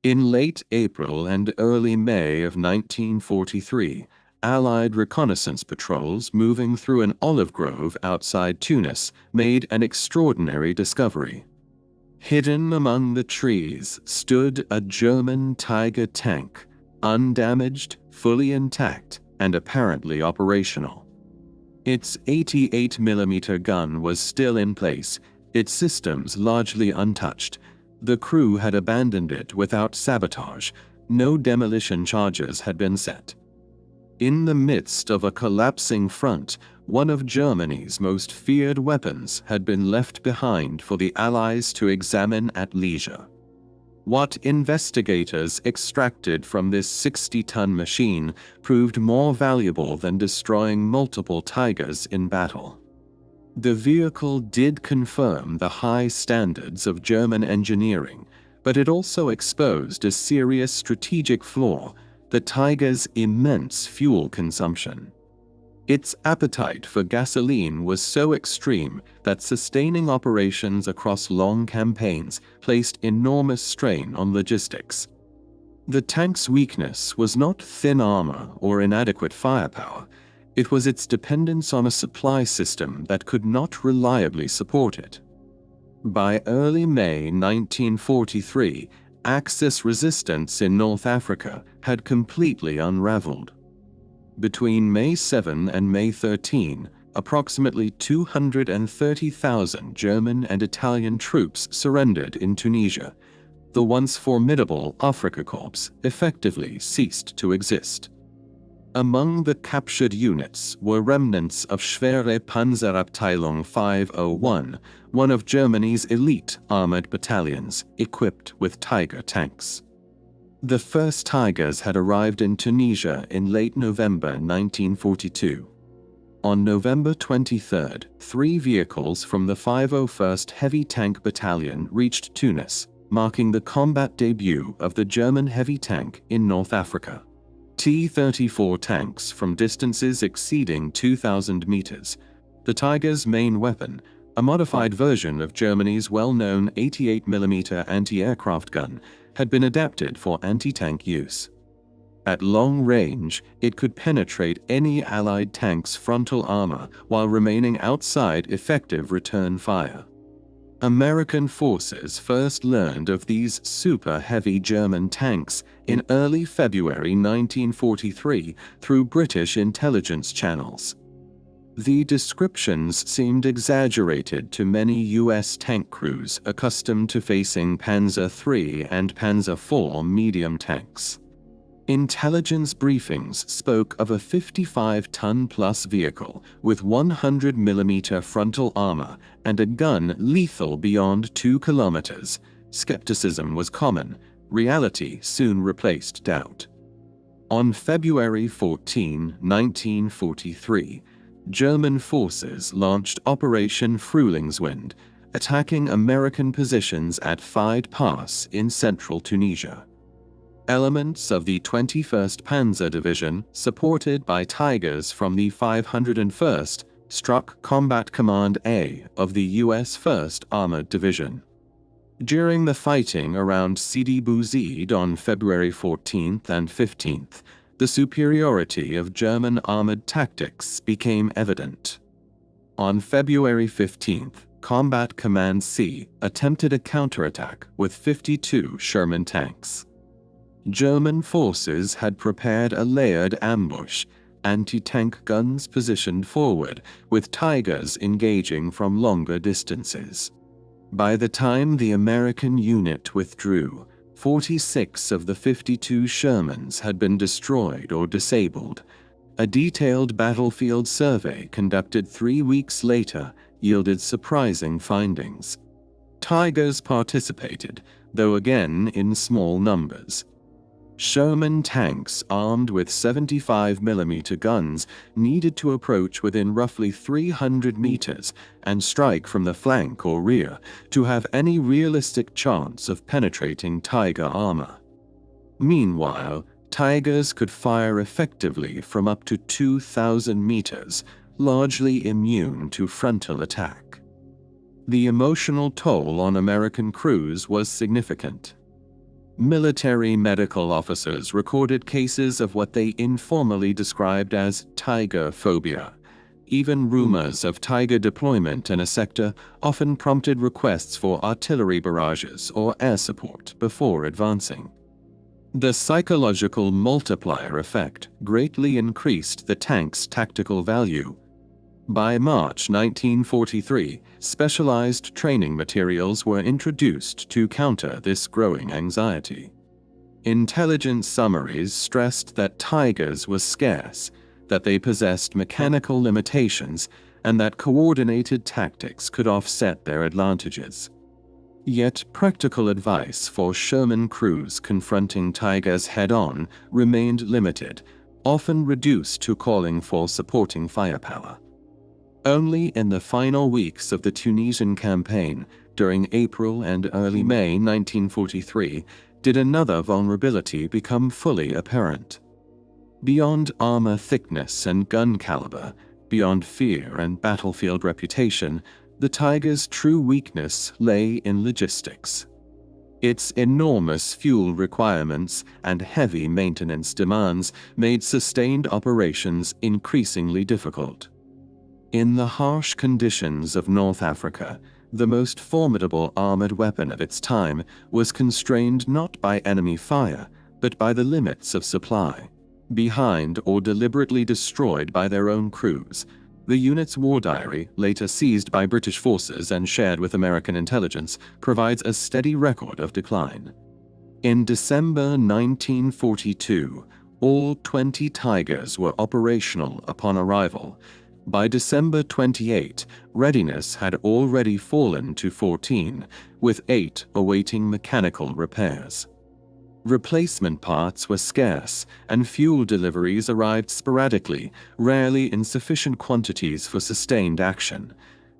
In late April and early May of 1943, Allied reconnaissance patrols moving through an olive grove outside Tunis made an extraordinary discovery. Hidden among the trees stood a German Tiger tank, undamaged, fully intact, and apparently operational. Its 88mm gun was still in place, its systems largely untouched. The crew had abandoned it without sabotage. No demolition charges had been set. In the midst of a collapsing front, one of Germany's most feared weapons had been left behind for the Allies to examine at leisure. What investigators extracted from this 60-ton machine proved more valuable than destroying multiple Tigers in battle. The vehicle did confirm the high standards of German engineering, but it also exposed a serious strategic flaw: the Tiger's immense fuel consumption. Its appetite for gasoline was so extreme that sustaining operations across long campaigns placed enormous strain on logistics. The tank's weakness was not thin armor or inadequate firepower. It was its dependence on a supply system that could not reliably support it. By early May 1943, Axis resistance in North Africa had completely unraveled. Between May 7 and May 13, approximately 230,000 German and Italian troops surrendered in Tunisia. The once formidable Afrika Korps effectively ceased to exist. Among the captured units were remnants of Schwere Panzerabteilung 501, one of Germany's elite armored battalions equipped with Tiger tanks. The first Tigers had arrived in Tunisia in late November 1942. On November 23, 3 vehicles from the 501st Heavy Tank Battalion reached Tunis, marking the combat debut of the German heavy tank in North Africa. T-34 tanks from distances exceeding 2,000 meters. The Tiger's main weapon, a modified version of Germany's well-known 88mm anti-aircraft gun, had been adapted for anti-tank use. At long range, it could penetrate any Allied tank's frontal armor while remaining outside effective return fire. American forces first learned of these super-heavy German tanks in early February 1943 through British intelligence channels. The descriptions seemed exaggerated to many U.S. tank crews accustomed to facing Panzer III and Panzer IV medium tanks. Intelligence briefings spoke of a 55-ton-plus vehicle with 100mm frontal armor and a gun lethal beyond 2 kilometers. Skepticism was common. Reality soon replaced doubt. On February 14, 1943, German forces launched Operation Frühlingswind, attacking American positions at Fide Pass in central Tunisia. Elements of the 21st Panzer Division, supported by Tigers from the 501st, struck Combat Command A of the U.S. 1st Armored Division. During the fighting around Sidi Bouzid on February 14th and 15th, the superiority of German armored tactics became evident. On February 15th, Combat Command C attempted a counterattack with 52 Sherman tanks. German forces had prepared a layered ambush, anti-tank guns positioned forward, with Tigers engaging from longer distances. By the time the American unit withdrew, 46 of the 52 Shermans had been destroyed or disabled. A detailed battlefield survey conducted 3 weeks later yielded surprising findings. Tigers participated, though again in small numbers. Sherman tanks armed with 75mm guns needed to approach within roughly 300 meters and strike from the flank or rear to have any realistic chance of penetrating Tiger armor. Meanwhile, Tigers could fire effectively from up to 2,000 meters, largely immune to frontal attack. The emotional toll on American crews was significant. Military medical officers recorded cases of what they informally described as tiger phobia. Even rumors of tiger deployment in a sector often prompted requests for artillery barrages or air support before advancing. The psychological multiplier effect greatly increased the tank's tactical value. By March 1943, specialized training materials were introduced to counter this growing anxiety. Intelligence summaries stressed that tigers were scarce, that they possessed mechanical limitations, and that coordinated tactics could offset their advantages. Yet practical advice for Sherman crews confronting tigers head-on remained limited, often reduced to calling for supporting firepower. Only in the final weeks of the Tunisian campaign, during April and early May 1943, did another vulnerability become fully apparent. Beyond armor thickness and gun caliber, beyond fear and battlefield reputation, the Tiger's true weakness lay in logistics. Its enormous fuel requirements and heavy maintenance demands made sustained operations increasingly difficult. In the harsh conditions of North Africa, the most formidable armored weapon of its time was constrained not by enemy fire, but by the limits of supply. Behind or deliberately destroyed by their own crews, the unit's war diary, later seized by British forces and shared with American intelligence, provides a steady record of decline. In December 1942, all 20 Tigers were operational upon arrival. By December 28, readiness had already fallen to 14, with 8 awaiting mechanical repairs. Replacement parts were scarce, and fuel deliveries arrived sporadically, rarely in sufficient quantities for sustained action.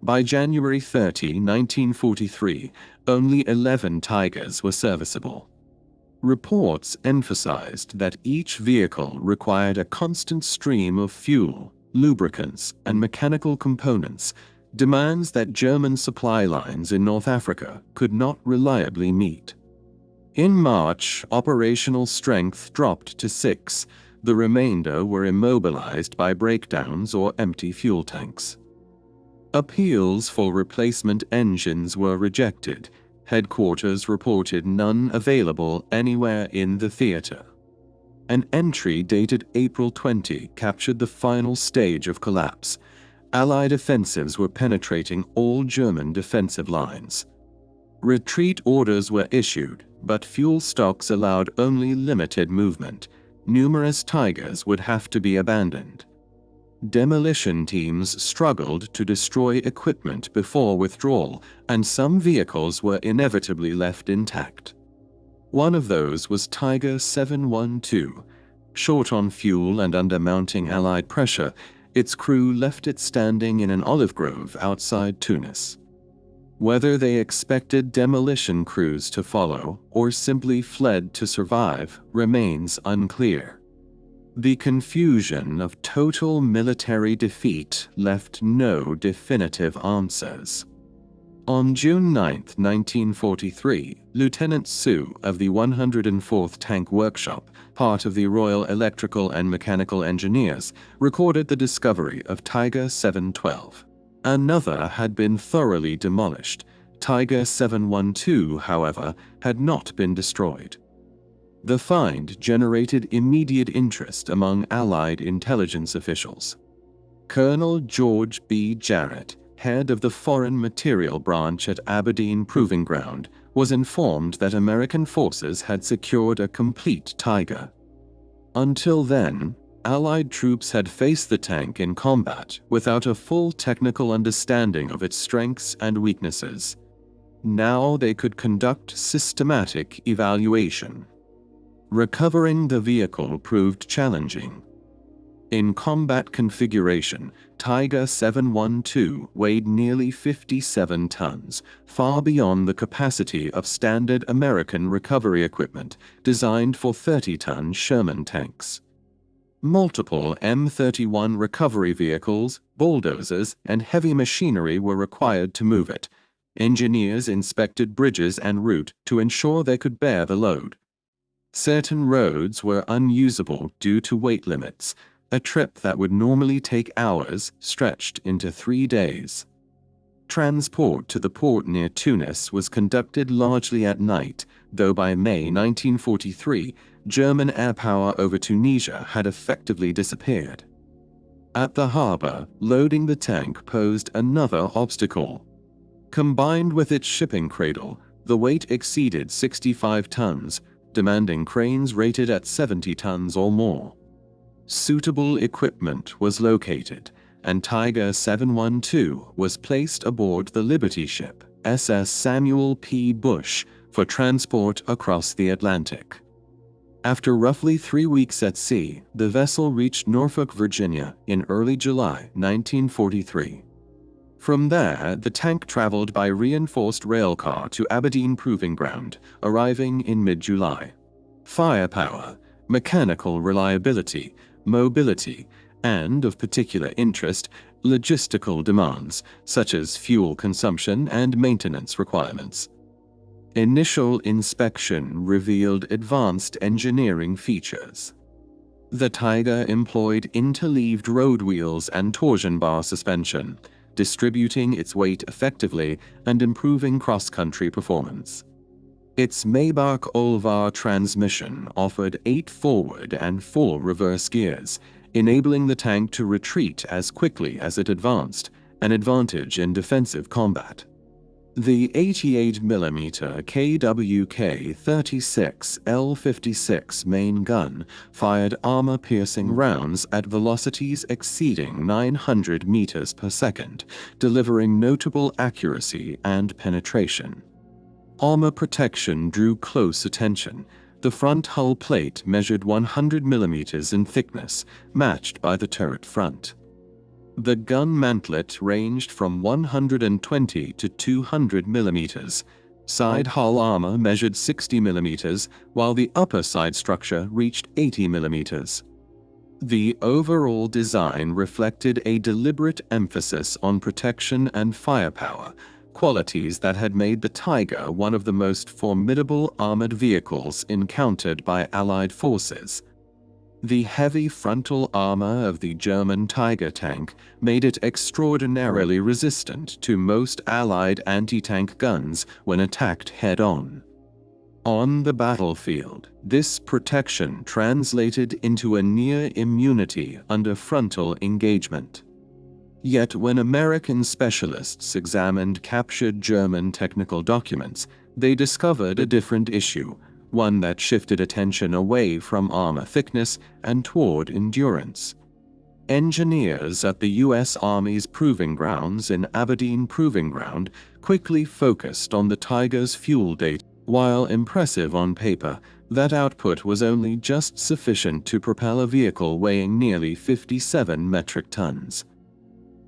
By January 30, 1943, only 11 Tigers were serviceable. Reports emphasized that each vehicle required a constant stream of fuel, lubricants, and mechanical components, demands that German supply lines in North Africa could not reliably meet. In March, operational strength dropped to 6. The remainder were immobilized by breakdowns or empty fuel tanks. Appeals for replacement engines were rejected. Headquarters reported none available anywhere in the theater. An entry dated April 20 captured the final stage of collapse. Allied offensives were penetrating all German defensive lines. Retreat orders were issued, but fuel stocks allowed only limited movement. Numerous Tigers would have to be abandoned. Demolition teams struggled to destroy equipment before withdrawal, and some vehicles were inevitably left intact. One of those was Tiger 712. Short on fuel and under mounting Allied pressure, its crew left it standing in an olive grove outside Tunis. Whether they expected demolition crews to follow or simply fled to survive remains unclear. The confusion of total military defeat left no definitive answers. On June 9, 1943, Lieutenant Sue of the 104th Tank Workshop, part of the Royal Electrical and Mechanical Engineers, recorded the discovery of Tiger 712. Another had been thoroughly demolished. Tiger 712, however, had not been destroyed. The find generated immediate interest among Allied intelligence officials. Colonel George B. Jarrett, head of the Foreign Material Branch at Aberdeen Proving Ground, was informed that American forces had secured a complete Tiger. Until then, Allied troops had faced the tank in combat without a full technical understanding of its strengths and weaknesses. Now they could conduct systematic evaluation. Recovering the vehicle proved challenging. In combat configuration, Tiger 712 weighed nearly 57 tons, far beyond the capacity of standard American recovery equipment designed for 30-ton Sherman tanks. Multiple M31 recovery vehicles, bulldozers, and heavy machinery were required to move it. Engineers inspected bridges en route to ensure they could bear the load. Certain roads were unusable due to weight limits. A trip that would normally take hours stretched into 3 days. Transport to the port near Tunis was conducted largely at night, though by May 1943, German air power over Tunisia had effectively disappeared. At the harbor, loading the tank posed another obstacle. Combined with its shipping cradle, the weight exceeded 65 tons, demanding cranes rated at 70 tons or more. Suitable equipment was located, and Tiger 712 was placed aboard the Liberty ship, SS Samuel P. Bush, for transport across the Atlantic. After roughly 3 weeks at sea, the vessel reached Norfolk, Virginia in early July 1943. From there, the tank traveled by reinforced railcar to Aberdeen Proving Ground, arriving in mid-July. Firepower, mechanical reliability, mobility, and, of particular interest, logistical demands, such as fuel consumption and maintenance requirements. Initial inspection revealed advanced engineering features. The Tiger employed interleaved road wheels and torsion bar suspension, distributing its weight effectively and improving cross-country performance. Its Maybach Olvar transmission offered 8 forward and 4 reverse gears, enabling the tank to retreat as quickly as it advanced, an advantage in defensive combat. The 88mm KWK-36 L56 main gun fired armor-piercing rounds at velocities exceeding 900 meters per second, delivering notable accuracy and penetration. Armor protection drew close attention. The front hull plate measured 100 millimeters in thickness, matched by the turret front. The gun mantlet ranged from 120 to 200 millimeters. Side hull armor measured 60 millimeters, while the upper side structure reached 80 millimeters. The overall design reflected a deliberate emphasis on protection and firepower, qualities that had made the Tiger one of the most formidable armored vehicles encountered by Allied forces. The heavy frontal armor of the German Tiger tank made it extraordinarily resistant to most Allied anti-tank guns when attacked head-on. On the battlefield, this protection translated into a near immunity under frontal engagement. Yet when American specialists examined captured German technical documents, they discovered a different issue, one that shifted attention away from armor thickness and toward endurance. Engineers at the U.S. Army's proving grounds in Aberdeen Proving Ground quickly focused on the Tiger's fuel data. While impressive on paper, that output was only just sufficient to propel a vehicle weighing nearly 57 metric tons.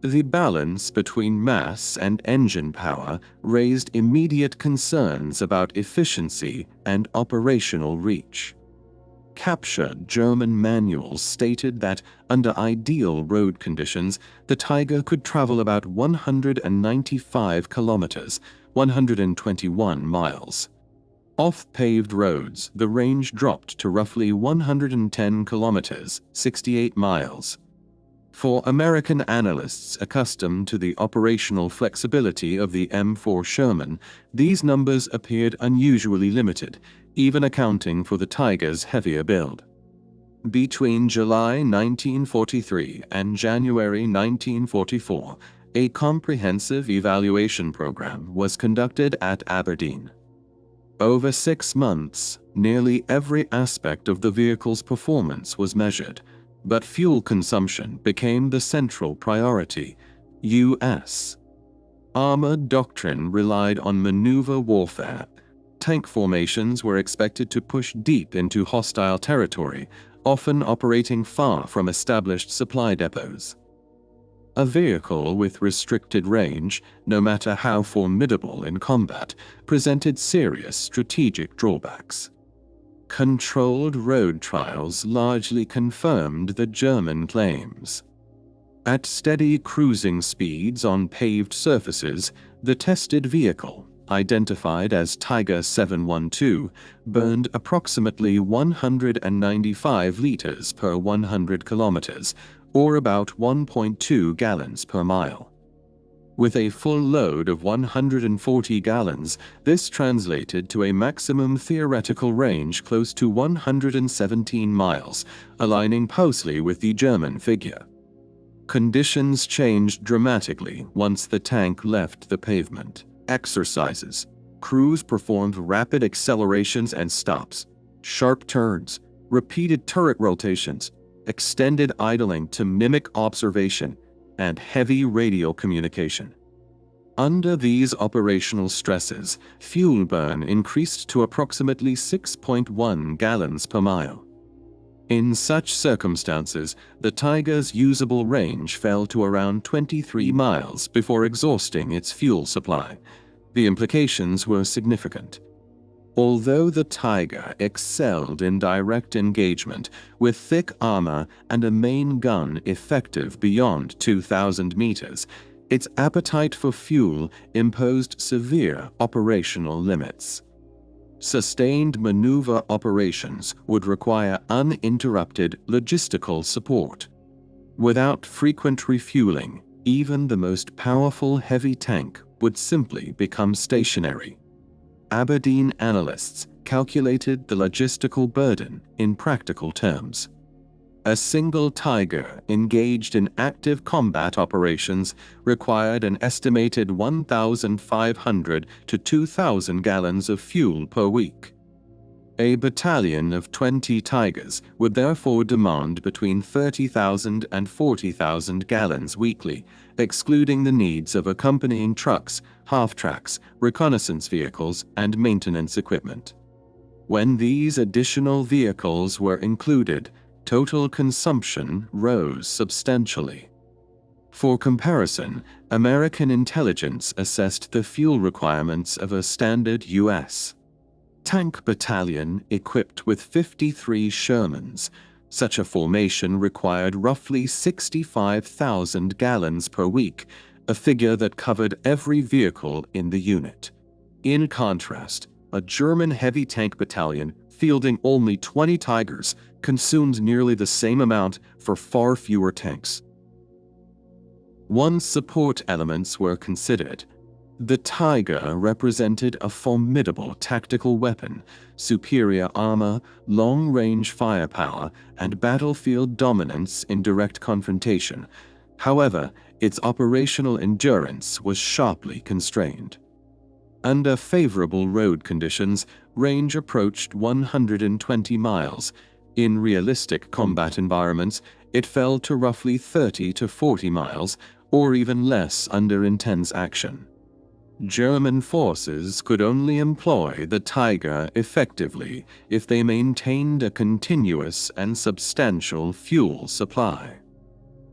The balance between mass and engine power raised immediate concerns about efficiency and operational reach. Captured German manuals stated that, under ideal road conditions, the Tiger could travel about 195 kilometers, 121 miles. Off paved roads, the range dropped to roughly 110 kilometers, 68 miles. For American analysts accustomed to the operational flexibility of the M4 Sherman, these numbers appeared unusually limited, even accounting for the Tiger's heavier build. Between July 1943 and January 1944, a comprehensive evaluation program was conducted at Aberdeen. Over 6 months, nearly every aspect of the vehicle's performance was measured, but fuel consumption became the central priority. U.S. armored doctrine relied on maneuver warfare. Tank formations were expected to push deep into hostile territory, often operating far from established supply depots. A vehicle with restricted range, no matter how formidable in combat, presented serious strategic drawbacks. Controlled road trials largely confirmed the German claims. At steady cruising speeds on paved surfaces, the tested vehicle, identified as Tiger 712, burned approximately 195 liters per 100 kilometers, or about 1.2 gallons per mile. With a full load of 140 gallons, this translated to a maximum theoretical range close to 117 miles, aligning closely with the German figure. Conditions changed dramatically once the tank left the pavement. Exercises. Crews performed rapid accelerations and stops, sharp turns, repeated turret rotations, extended idling to mimic observation, and heavy radio communication. Under these operational stresses, fuel burn increased to approximately 6.1 gallons per mile. In such circumstances, the Tiger's usable range fell to around 23 miles before exhausting its fuel supply. The implications were significant. Although the Tiger excelled in direct engagement, with thick armor and a main gun effective beyond 2,000 meters, its appetite for fuel imposed severe operational limits. Sustained maneuver operations would require uninterrupted logistical support. Without frequent refueling, even the most powerful heavy tank would simply become stationary. Aberdeen analysts calculated the logistical burden in practical terms. A single Tiger engaged in active combat operations required an estimated 1,500 to 2,000 gallons of fuel per week. A battalion of 20 Tigers would therefore demand between 30,000 and 40,000 gallons weekly, excluding the needs of accompanying trucks, half-tracks, reconnaissance vehicles, and maintenance equipment. When these additional vehicles were included, total consumption rose substantially. For comparison, American intelligence assessed the fuel requirements of a standard U.S. tank battalion equipped with 53 Shermans. Such a formation required roughly 65,000 gallons per week, a figure that covered every vehicle in the unit. In contrast, a German heavy tank battalion fielding only 20 Tigers consumed nearly the same amount for far fewer tanks. Once support elements were considered, the Tiger represented a formidable tactical weapon, superior armor, long-range firepower, and battlefield dominance in direct confrontation. However, its operational endurance was sharply constrained. Under favorable road conditions, range approached 120 miles. In realistic combat environments, it fell to roughly 30 to 40 miles, or even less under intense action. German forces could only employ the Tiger effectively if they maintained a continuous and substantial fuel supply.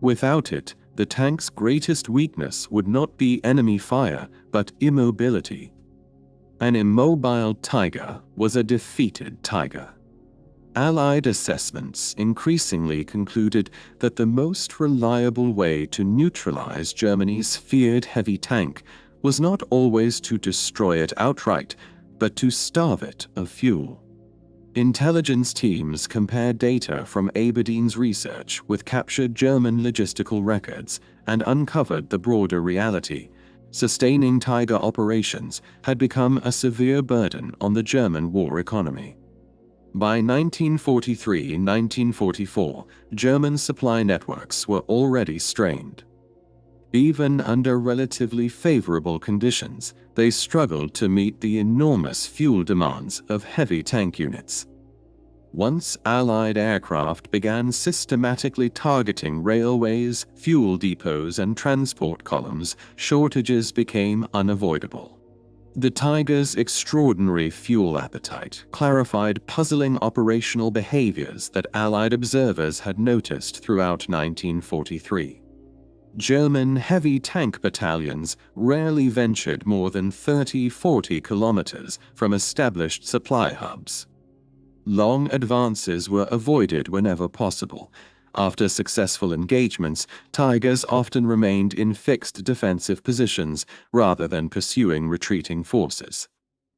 Without it, the tank's greatest weakness would not be enemy fire, but immobility. An immobile Tiger was a defeated Tiger. Allied assessments increasingly concluded that the most reliable way to neutralize Germany's feared heavy tank was not always to destroy it outright, but to starve it of fuel. Intelligence teams compared data from Aberdeen's research with captured German logistical records and uncovered the broader reality. Sustaining Tiger operations had become a severe burden on the German war economy. By 1943-1944, German supply networks were already strained. Even under relatively favorable conditions, they struggled to meet the enormous fuel demands of heavy tank units. Once Allied aircraft began systematically targeting railways, fuel depots, and transport columns, shortages became unavoidable. The Tiger's extraordinary fuel appetite clarified puzzling operational behaviors that Allied observers had noticed throughout 1943. German heavy tank battalions rarely ventured more than 30-40 kilometers from established supply hubs. Long advances were avoided whenever possible, After successful engagements, Tigers often remained in fixed defensive positions rather than pursuing retreating forces.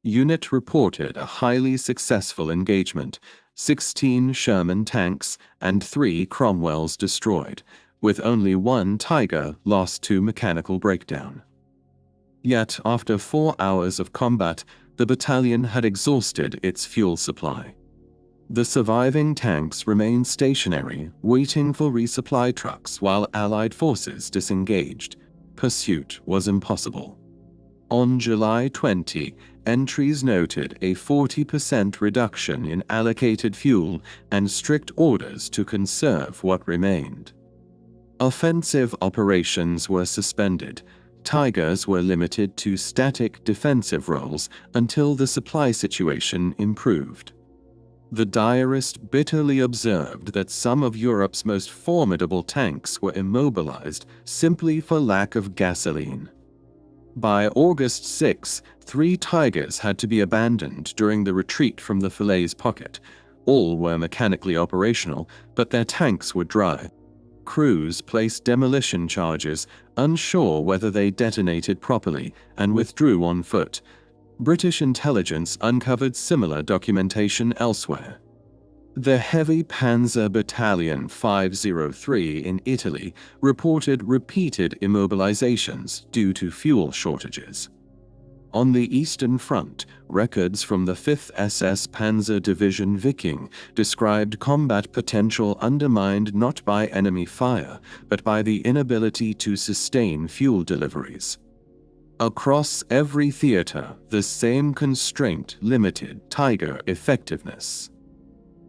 Unit reported a highly successful engagement, 16 Sherman tanks and 3 Cromwells destroyed, with only 1 Tiger lost to mechanical breakdown. Yet, after 4 hours of combat, the battalion had exhausted its fuel supply. The surviving tanks remained stationary, waiting for resupply trucks while Allied forces disengaged. Pursuit was impossible. On July 20, entries noted a 40% reduction in allocated fuel and strict orders to conserve what remained. Offensive operations were suspended. Tigers were limited to static defensive roles until the supply situation improved. The diarist bitterly observed that some of Europe's most formidable tanks were immobilized simply for lack of gasoline. By August 6, 3 Tigers had to be abandoned during the retreat from the Falaise pocket. All were mechanically operational, but their tanks were dry. Crews placed demolition charges, unsure whether they detonated properly, and withdrew on foot. British intelligence uncovered similar documentation elsewhere. The Heavy Panzer Battalion 503 in Italy reported repeated immobilizations due to fuel shortages. On the Eastern Front, records from the 5th SS Panzer Division Viking described combat potential undermined not by enemy fire, but by the inability to sustain fuel deliveries. Across every theater, the same constraint limited Tiger effectiveness.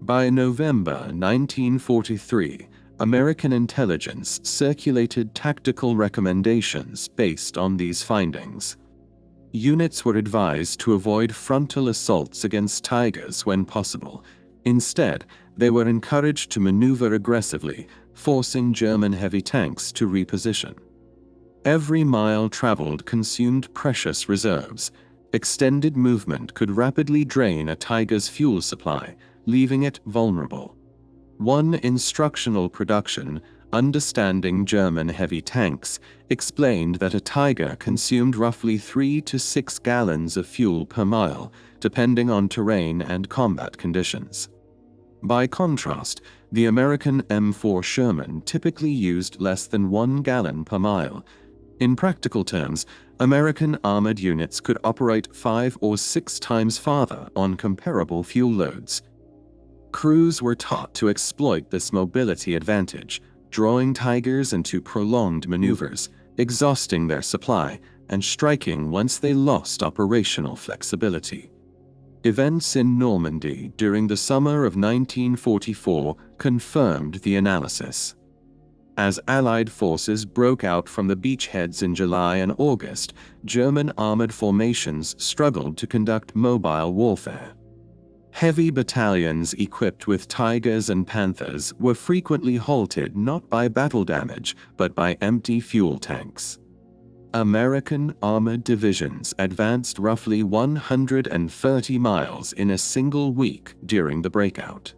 By November 1943, American intelligence circulated tactical recommendations based on these findings. Units were advised to avoid frontal assaults against Tigers when possible. Instead, they were encouraged to maneuver aggressively, forcing German heavy tanks to reposition. Every mile traveled consumed precious reserves. Extended movement could rapidly drain a Tiger's fuel supply, leaving it vulnerable. One instructional production, Understanding German Heavy Tanks, explained that a Tiger consumed roughly 3 to 6 gallons of fuel per mile, depending on terrain and combat conditions. By contrast, the American M4 Sherman typically used less than 1 gallon per mile. In practical terms, American armored units could operate 5 or 6 times farther on comparable fuel loads. Crews were taught to exploit this mobility advantage, drawing Tigers into prolonged maneuvers, exhausting their supply, and striking once they lost operational flexibility. Events in Normandy during the summer of 1944 confirmed the analysis. As Allied forces broke out from the beachheads in July and August, German armored formations struggled to conduct mobile warfare. Heavy battalions equipped with Tigers and Panthers were frequently halted not by battle damage, but by empty fuel tanks. American armored divisions advanced roughly 130 miles in a single week during the breakout.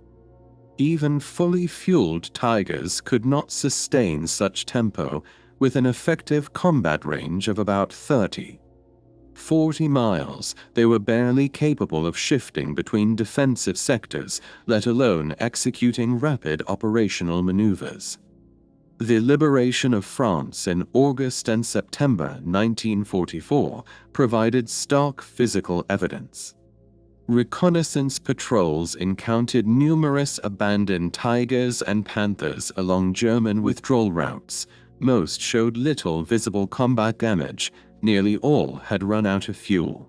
Even fully fueled Tigers could not sustain such tempo, with an effective combat range of about 40 miles, they were barely capable of shifting between defensive sectors, let alone executing rapid operational maneuvers. The liberation of France in August and September 1944 provided stark physical evidence. Reconnaissance patrols encountered numerous abandoned Tigers and Panthers along German withdrawal routes. Most showed little visible combat damage. Nearly all had run out of fuel.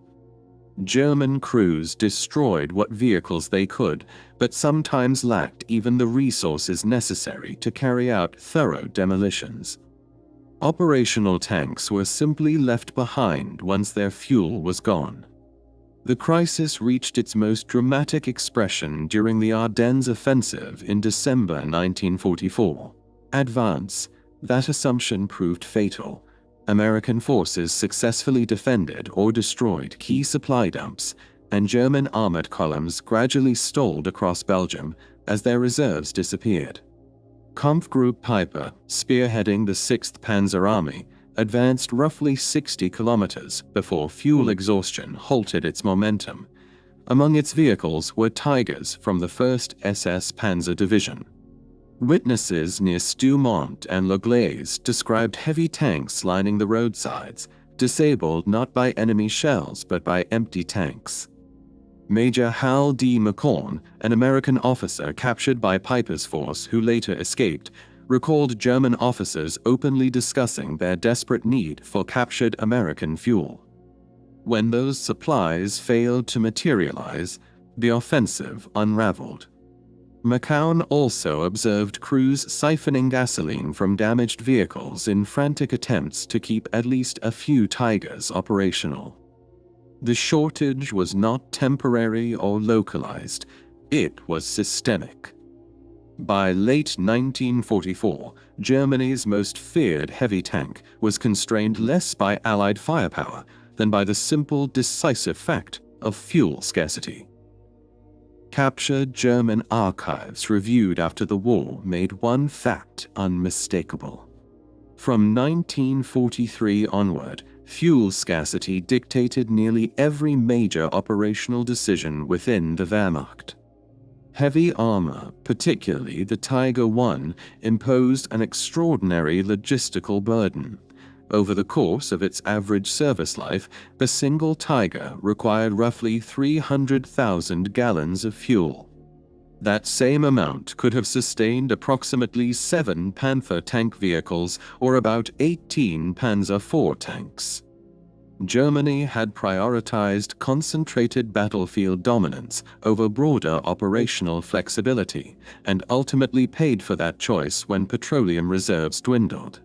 German crews destroyed what vehicles they could, but sometimes lacked even the resources necessary to carry out thorough demolitions. Operational tanks were simply left behind once their fuel was gone. The crisis reached its most dramatic expression during the Ardennes offensive in December 1944. Advance, that assumption proved fatal. American forces successfully defended or destroyed key supply dumps, and German armored columns gradually stalled across Belgium as their reserves disappeared. Kampfgruppe Peiper, spearheading the 6th Panzer Army, advanced roughly 60 kilometers before fuel exhaustion halted its momentum. Among its vehicles were Tigers from the 1st SS Panzer Division. Witnesses near Stoumont and Le Glaise described heavy tanks lining the roadsides, disabled not by enemy shells but by empty tanks. Major Hal D. McCorn, an American officer captured by Peiper's force who later escaped, recalled German officers openly discussing their desperate need for captured American fuel. When those supplies failed to materialize, the offensive unraveled. McCown also observed crews siphoning gasoline from damaged vehicles in frantic attempts to keep at least a few Tigers operational. The shortage was not temporary or localized, it was systemic. By late 1944, Germany's most feared heavy tank was constrained less by Allied firepower than by the simple, decisive fact of fuel scarcity. Captured German archives reviewed after the war made one fact unmistakable. From 1943 onward, fuel scarcity dictated nearly every major operational decision within the Wehrmacht. Heavy armor, particularly the Tiger I, imposed an extraordinary logistical burden. Over the course of its average service life, a single Tiger required roughly 300,000 gallons of fuel. That same amount could have sustained approximately 7 Panther tank vehicles or about 18 Panzer IV tanks. Germany had prioritized concentrated battlefield dominance over broader operational flexibility, and ultimately paid for that choice when petroleum reserves dwindled.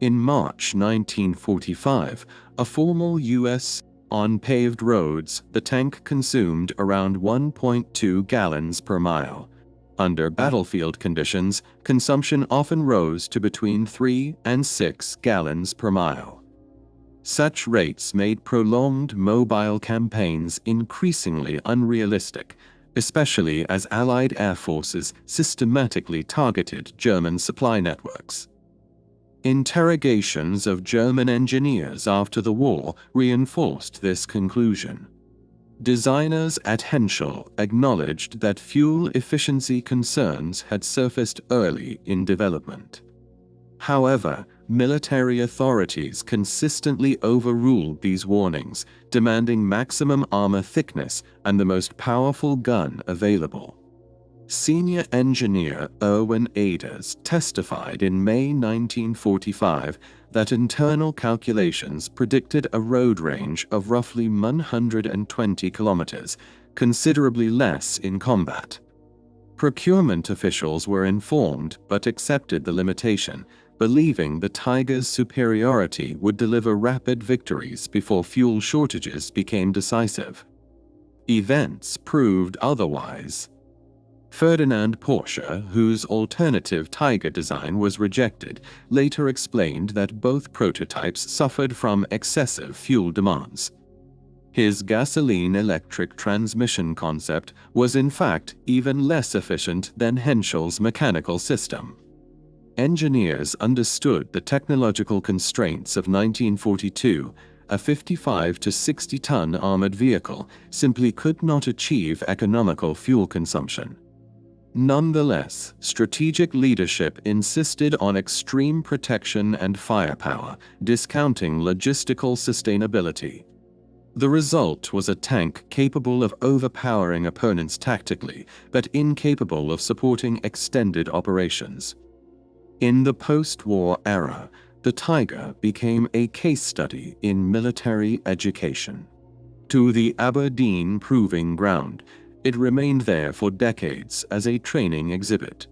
In March 1945, a formal U.S. On paved roads, the tank consumed around 1.2 gallons per mile. Under battlefield conditions, consumption often rose to between 3 and 6 gallons per mile. Such rates made prolonged mobile campaigns increasingly unrealistic, especially as Allied air forces systematically targeted German supply networks. Interrogations of German engineers after the war reinforced this conclusion. Designers at Henschel acknowledged that fuel efficiency concerns had surfaced early in development. However, military authorities consistently overruled these warnings, demanding maximum armor thickness and the most powerful gun available. Senior engineer Erwin Aders testified in May 1945 that internal calculations predicted a road range of roughly 120 kilometers, considerably less in combat. Procurement officials were informed but accepted the limitation, believing the Tiger's superiority would deliver rapid victories before fuel shortages became decisive. Events proved otherwise. Ferdinand Porsche, whose alternative Tiger design was rejected, later explained that both prototypes suffered from excessive fuel demands. His gasoline-electric transmission concept was in fact even less efficient than Henschel's mechanical system. Engineers understood the technological constraints of 1942. A 55 to 60-ton armored vehicle simply could not achieve economical fuel consumption. Nonetheless, strategic leadership insisted on extreme protection and firepower, discounting logistical sustainability. The result was a tank capable of overpowering opponents tactically, but incapable of supporting extended operations. In the post-war era, the Tiger became a case study in military education. To the Aberdeen Proving Ground, it remained there for decades as a training exhibit.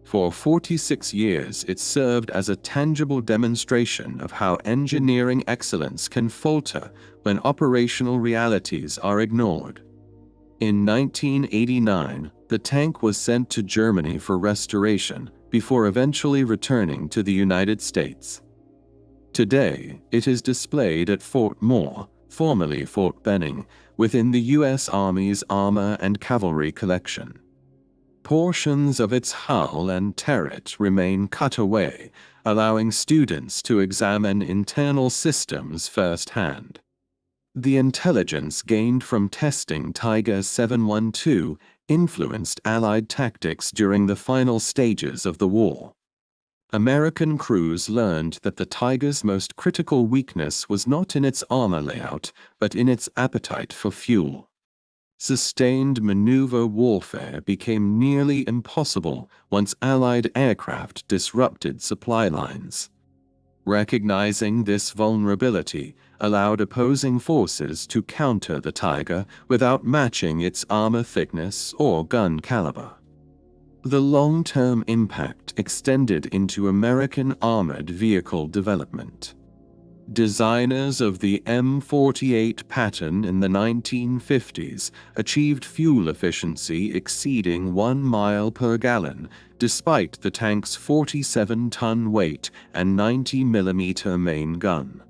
For 46 years, it served as a tangible demonstration of how engineering excellence can falter when operational realities are ignored. In 1989, the tank was sent to Germany for restoration before eventually returning to the United States. Today, it is displayed at Fort Moore, formerly Fort Benning, within the U.S. Army's Armor and Cavalry Collection. Portions of its hull and turret remain cut away, allowing students to examine internal systems firsthand. The intelligence gained from testing Tiger 712 influenced Allied tactics during the final stages of the war. American crews learned that the Tiger's most critical weakness was not in its armor layout, but in its appetite for fuel. Sustained maneuver warfare became nearly impossible once Allied aircraft disrupted supply lines. Recognizing this vulnerability allowed opposing forces to counter the Tiger without matching its armor thickness or gun caliber. The long-term impact extended into American armored vehicle development. Designers of the M48 pattern in the 1950s achieved fuel efficiency exceeding 1 mile per gallon, despite the tank's 47-ton weight and 90mm main gun.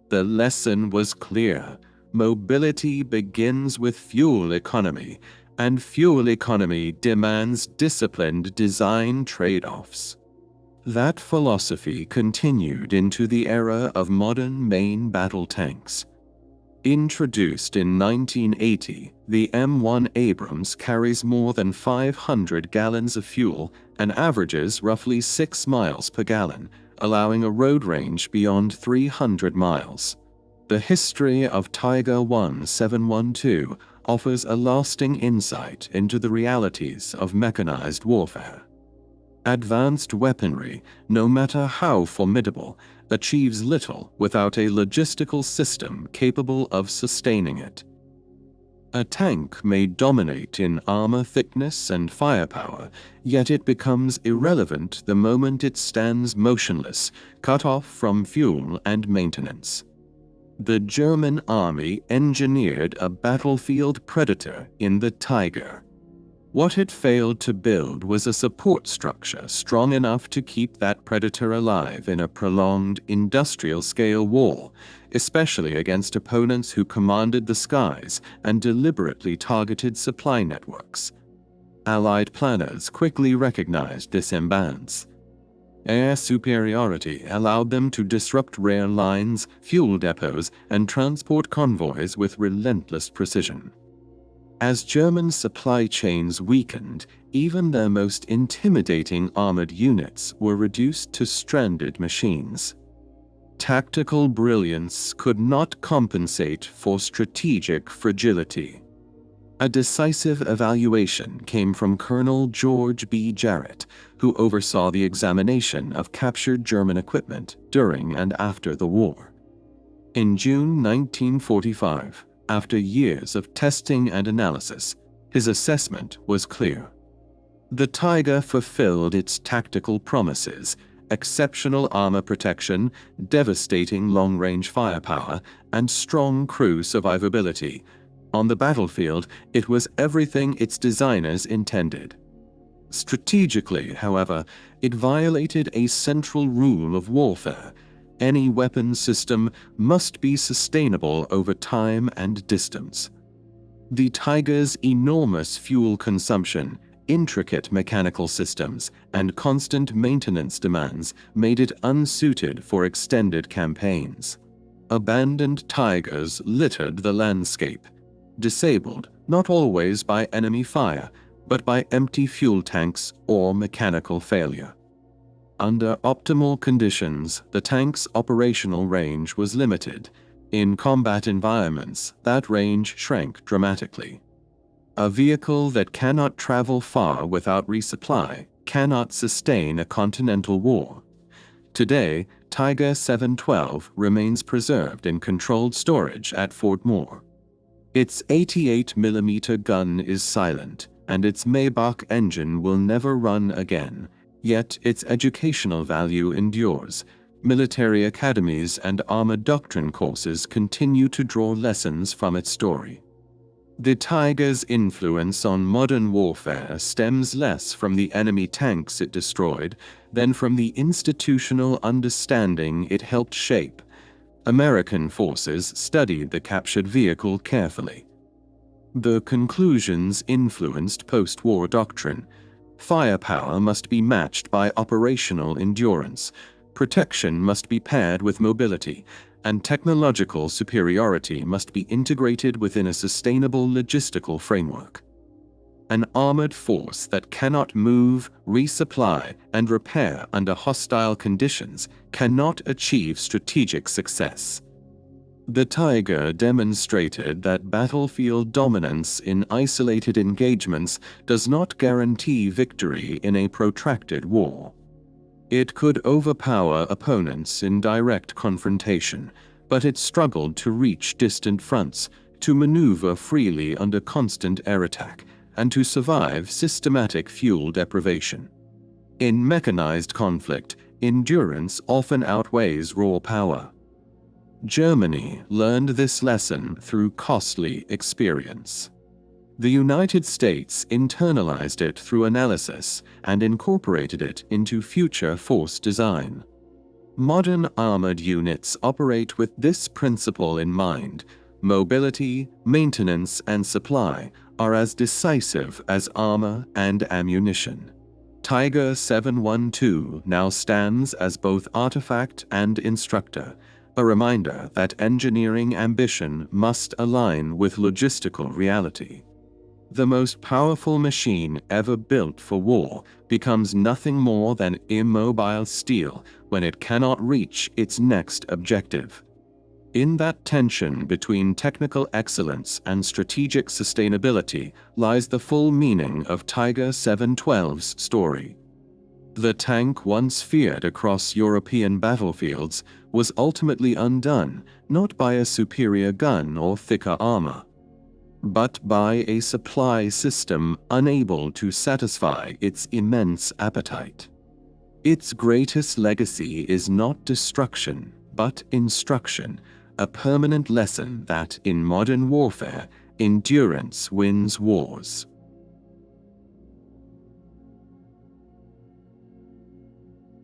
The lesson was clear: mobility begins with fuel economy, and fuel economy demands disciplined design trade-offs. That philosophy continued into the era of modern main battle tanks. Introduced in 1980, the M1 Abrams carries more than 500 gallons of fuel and averages roughly 6 miles per gallon, allowing a road range beyond 300 miles. The history of Tiger 1712 offers a lasting insight into the realities of mechanized warfare. Advanced weaponry, no matter how formidable, achieves little without a logistical system capable of sustaining it. A tank may dominate in armor thickness and firepower, yet it becomes irrelevant the moment it stands motionless, cut off from fuel and maintenance. The German army engineered a battlefield predator in the Tiger. What it failed to build was a support structure strong enough to keep that predator alive in a prolonged industrial-scale war, especially against opponents who commanded the skies and deliberately targeted supply networks. Allied planners quickly recognized this imbalance. Air superiority allowed them to disrupt rail lines, fuel depots, and transport convoys with relentless precision. As German supply chains weakened, even their most intimidating armored units were reduced to stranded machines. Tactical brilliance could not compensate for strategic fragility. A decisive evaluation came from Colonel George B. Jarrett, who oversaw the examination of captured German equipment during and after the war. In June 1945, after years of testing and analysis, his assessment was clear. The Tiger fulfilled its tactical promises: exceptional armor protection, devastating long-range firepower, and strong crew survivability. On the battlefield, it was everything its designers intended. Strategically, however, it violated a central rule of warfare: any weapon system must be sustainable over time and distance. The Tiger's enormous fuel consumption, intricate mechanical systems, and constant maintenance demands made it unsuited for extended campaigns. Abandoned Tigers littered the landscape, disabled not always by enemy fire, but by empty fuel tanks or mechanical failure. Under optimal conditions, the tank's operational range was limited. In combat environments, that range shrank dramatically. A vehicle that cannot travel far without resupply cannot sustain a continental war. Today, Tiger 712 remains preserved in controlled storage at Fort Moore. Its 88mm gun is silent, and its Maybach engine will never run again. Yet its educational value endures. Military academies and armored doctrine courses continue to draw lessons from its story. The Tiger's influence on modern warfare stems less from the enemy tanks it destroyed than from the institutional understanding it helped shape. American forces studied the captured vehicle carefully. The conclusions influenced post-war doctrine. Firepower must be matched by operational endurance, protection must be paired with mobility, and technological superiority must be integrated within a sustainable logistical framework. An armored force that cannot move, resupply, and repair under hostile conditions cannot achieve strategic success. The Tiger demonstrated that battlefield dominance in isolated engagements does not guarantee victory in a protracted war. It could overpower opponents in direct confrontation, but it struggled to reach distant fronts, to maneuver freely under constant air attack, and to survive systematic fuel deprivation. In mechanized conflict, endurance often outweighs raw power. Germany learned this lesson through costly experience. The United States internalized it through analysis and incorporated it into future force design. Modern armored units operate with this principle in mind. Mobility, maintenance, and supply are as decisive as armor and ammunition. Tiger 712 now stands as both artifact and instructor, a reminder that engineering ambition must align with logistical reality. The most powerful machine ever built for war becomes nothing more than immobile steel when it cannot reach its next objective. In that tension between technical excellence and strategic sustainability lies the full meaning of Tiger 712's story. The tank once feared across European battlefields was ultimately undone not by a superior gun or thicker armor, but by a supply system unable to satisfy its immense appetite. Its greatest legacy is not destruction, but instruction, a permanent lesson that in modern warfare, endurance wins wars.